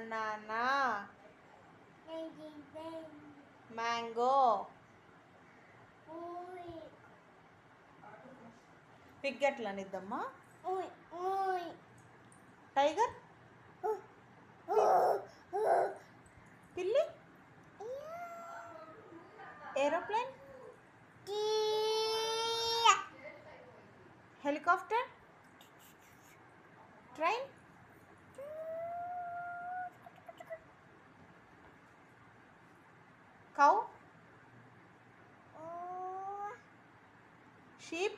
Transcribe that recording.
banana, mango, pig ఎట్లా నిద్దమ్మా, tiger, పిల్లి, aeroplane, helicopter, train, cow, sheep,